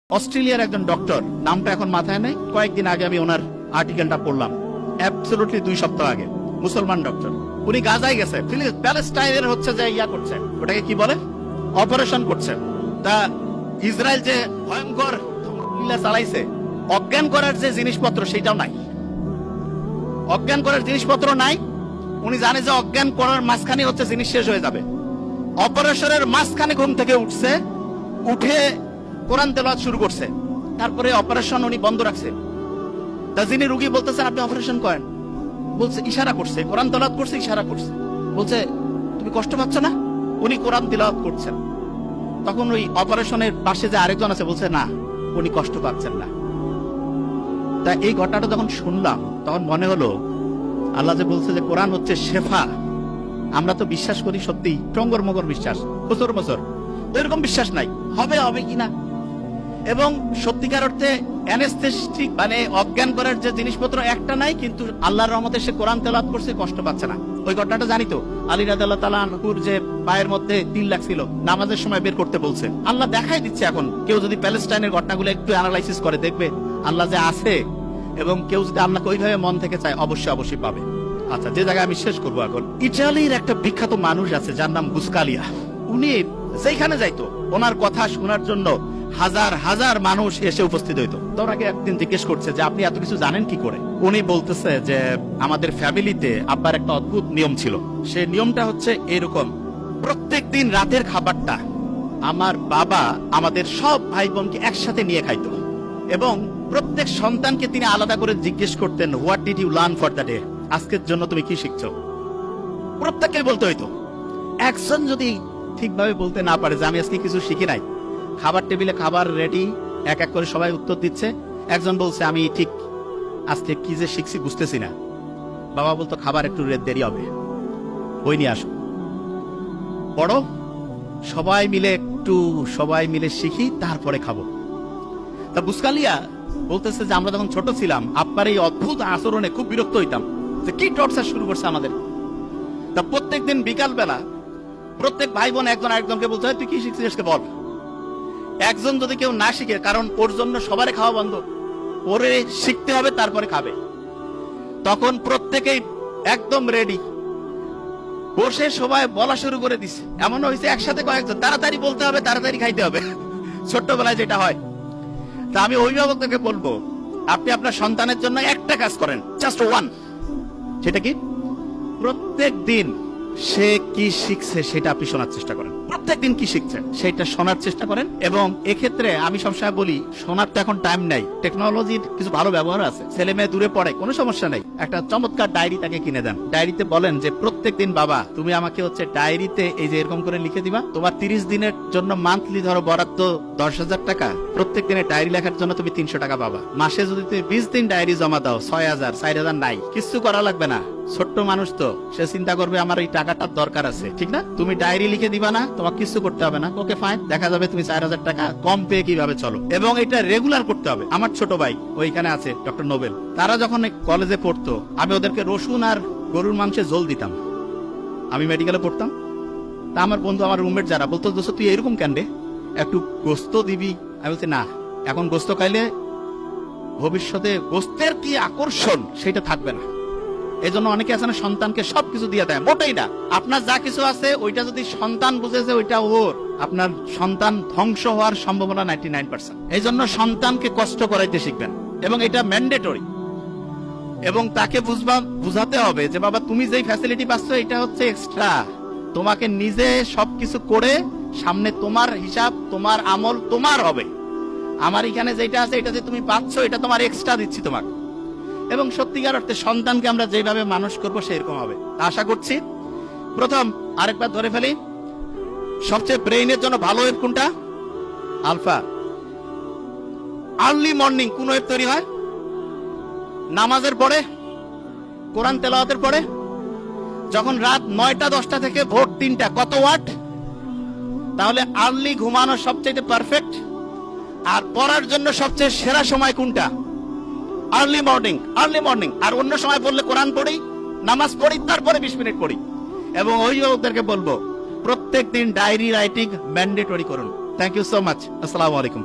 অস্ট্রেলিয়ার একজন ডক্টর, নামটা এখন মাথায় নেই, কয়েকদিন আগে আমি ওনার আর্টিকেলটা পড়লাম, অ্যাবসলিউটলি 2 সপ্তাহ আগে। মুসলমান ডক্টর, উনি গাজায় গেছে, প্যালেস্টাইনের হচ্ছে যে ইয়া করছে, ওটাকে কি বলে, অপারেশন করছে। তা ইসরায়েল যে ভয়ঙ্কর চালাইছে, অজ্ঞান করার যে জিনিসপত্র সেটাও নাই, অজ্ঞান করার জিনিসপত্র নাই। উনি জানে যে অজ্ঞান করার মাঝখানে হচ্ছে জিনিস শেষ হয়ে যাবে। অপারেশনের মাঝখানে ঘুম থেকে উঠছে, উঠে কোরআন তেলাওয়াত শুরু করছে। তারপরে অপারেশন উনি বন্ধ রাখছে। তা যিনি রুগী বলতেছেন আপনি অপারেশন করেন, বলছে ইশারা করছে, কোরআন তেলাওয়াত করছে, ইশারা করছে, বলছে তুমি কষ্ট পাচ্ছ না? উনি কোরআন তেলাওয়াত করছেন। তখন ওই অপারেশনের পাশে যে আরেকজন আছে বলছে না, উনি কষ্ট পাচ্ছেন না। তা এই ঘটনাটা যখন শুনলাম তখন মনে হলো আল্লাহ যে বলছে যে কোরআন হচ্ছে শেফা, আমরা তো বিশ্বাস করি সত্যি টঙ্গর মগর বিশ্বাস, বছর বছর এরকম বিশ্বাস নাই হবে হবে কিনা। এবং সত্যিকার অর্থে অ্যানেস্থেটিক মানে অজ্ঞান করার যে জিনিসপত্র একটা নাই, কিন্তু আল্লাহর রহমতে সে কোরআন তেলাওয়াত করছে, কষ্ট পাচ্ছে না। ওই ঘটনাটা জানি তো, আলী রাদিয়াল্লাহু তাআলা আনহুর যে পায়ের মধ্যে তিল লাগছিল, নামাজের সময় বের করতে বলছে। আল্লাহ দেখাই দিচ্ছে। এখন কেউ যদি প্যালেস্টাইনের ঘটনাগুলো একটু অ্যানালাইসিস করে দেখবে আল্লাহ যে আছে, এবং কেউ যদি আল্লাহকে ওইভাবে মন থেকে চায় অবশ্যই অবশ্যই পাবে। আচ্ছা, যে জায়গায় আমি শেষ করবো এখন, ইটালির একটা বিখ্যাত মানুষ আছে যার নাম বুসকালিয়া। উনি যেখানে যাইতো ওনার কথা শোনার জন্য হাজার হাজার মানুষ এসে উপস্থিত হইতো। তো ওনাকে একদিন জিজ্ঞেস করছে যে আপনি এত কিছু জানেন কি করে? উনি বলতেছে যে আমাদের ফ্যামিলিতে আব্বার একটা অদ্ভুত নিয়ম ছিল। সে নিয়মটা হচ্ছে এরকম, প্রত্যেক দিন রাতের খাবারটা আমার বাবা আমাদের সব ভাই বোনকে একসাথে নিয়ে খাইতো, এবং প্রত্যেক সন্তানকে তিনি আলাদা করে জিজ্ঞেস করতেন what did you learn for the day, আজকের জন্য তুমি কি শিখছো? প্রত্যেককে বলতে হইতো। একজন যদি ঠিকভাবে বলতে না পারে যে আমি আজকে কিছু শিখি নাই, খাবার টেবিলে খাবার রেডি, এক এক করে সবাই উত্তর দিচ্ছে। একজন বলছে আমি ঠিক আজকে কি যে শিখছি বুঝতেছি না, বাবা বলতো খাবার একটু দেরি হবে, বই নিয়ে আসো, পড়ো, সবাই মিলে শিখি, তারপরে খাবো। তা বুসকালিয়া বলতেছে যে আমরা যখন ছোট ছিলাম আপনার এই অদ্ভুত আচরণে খুব বিরক্ত হইতাম, যে কি টর্চার শুরু করছে আমাদের। তা প্রত্যেকদিন বিকাল বেলা প্রত্যেক ভাই বোন একজন আরেকজনকে বলতে হয় তুই কি শিখছিস বল। একজন যদি কেউ না শিখে, কারণ ওর জন্য সবারই খাওয়া বন্ধ, ওরে শিখতে হবে তারপরে খাবে, তখন প্রত্যেকেই একদম রেডি বসে সবাই বলা শুরু করে দিছে। এমন হয়েছে একসাথে কয়েকজন, তাড়াতাড়ি বলতে হবে, তাড়াতাড়ি খাইতে হবে, ছোট্টবেলায় যেটা হয়। তা আমি অভিভাবককে বলবো আপনি আপনার সন্তানের জন্য একটা কাজ করেন, জাস্ট ওয়ান। সেটা কি? প্রত্যেক দিন সে কি শিখছে সেটা আপনি শোনার চেষ্টা করেন, প্রত্যেকদিন কি শিখছে সেটা শোনার চেষ্টা করেন। এবং এক্ষেত্রে আমি সবসময় বলি শোনার তো এখন টাইম নাই, টেকনোলজির কিছু ভালো ব্যবহার আছে, ছেলে মেয়ে দূরে পড়ে কোনো সমস্যা নাই, একটা চমৎকার ডায়েরি তাকে কিনে দেন। ডায়েরিতে বলেন যে প্রত্যেকদিন বাবা তুমি আমাকে হচ্ছে ডায়েরিতে এই যে এরকম করে লিখে দিবা, তোমার 30 দিনের জন্য মান্থলি ধরো বরাদ্দ 10,000 টাকা, প্রত্যেক দিনে ডায়েরি লেখার জন্য তুমি 300 টাকা পাবা। মাসে যদি তুমি 20 দিন ডায়েরি জমা দাও 6,000, 4,000 নাই, কিছু করা লাগবে না। ছোট্ট মানুষ তো, সে চিন্তা করবে আমার এই টাকাটার দরকার আছে, ঠিক না? তুমি ডায়েরি লিখে দিবা না, তোমাকে কিছু করতে হবে না, ওকে ফাইন, দেখা যাবে তুমি 4,000 টাকা কম পেয়ে কিভাবে চলো। এবং এটা রেগুলার করতে হবে। আমার ছোট ভাই ওইখানে আছে ডক্টর নোবেল, তারা যখন কলেজে পড়তো আমি ওদেরকে রসুন আর গরুর মাংসের ঝোল দিতাম, আমি মেডিকেলে পড়তাম। তা আমার বন্ধু, আমার রুমমেট যারা বলতো দোস্ত তুই এরকম কেন রে, একটু গোস্ত দিবি। আমি বলছি না, এখন গোস্ত খাইলে ভবিষ্যতে গোস্তের কি আকর্ষণ সেটা থাকবে না। এই জন্য অনেকে আছে না সন্তানকে সবকিছু দিয়ে দেয়, মোটেই না। আপনার যা কিছু আছে ওইটা যদি সন্তান বুঝেছে ওইটা ওর, আপনার সন্তান ধ্বংস হওয়ার সম্ভাবনা 99%। এই জন্য সন্তানকে কষ্ট করাইতে শিখবেন, এবং এটা ম্যান্ডেটরি। এবং তাকে বুঝাতে হবে যে বাবা তুমি যেই ফ্যাসিলিটি পাচ্ছ এটা হচ্ছে এক্সট্রা, তোমাকে নিজে সবকিছু করে সামনে তোমার হিসাব, তোমার আমল তোমার হবে। আমার এখানে যেটা আছে এটা যে তুমি পাচ্ছ এটা তোমার এক্সট্রা দিচ্ছি তোমাকে। এবং সত্যিকার অর্থে সন্তানকে আমরা যেভাবে মানুষ করবো সেরকম হবে আশা করছি। প্রথম আরেকবার ধরে ফেলি, সবচেয়ে ব্রেইনের জন্য ভালো ওয়েব কোনটা? আলফা। আর্লি মর্নিং কোন ওয়েব তৈরি হয়? নামাজের পরে, কোরআন তেলাওয়াতের পরে। যখন রাত 9টা 10টা থেকে ভোর 3টা, কত ওয়াট? তাহলে আর্লি ঘুমানো সবচেয়ে পারফেক্ট। আর পড়ার জন্য সবচেয়ে সেরা সময় কোনটা? Early morning. আর অন্য সময় বললে কোরআন পড়ি, নামাজ পড়ি, তারপরে 20 মিনিট পড়ি। এবং অভিভাবকদেরকে বলবো প্রত্যেক দিন ডায়েরি রাইটিং ম্যান্ডেটরি করুন। Thank you so much. আসসালামু আলাইকুম।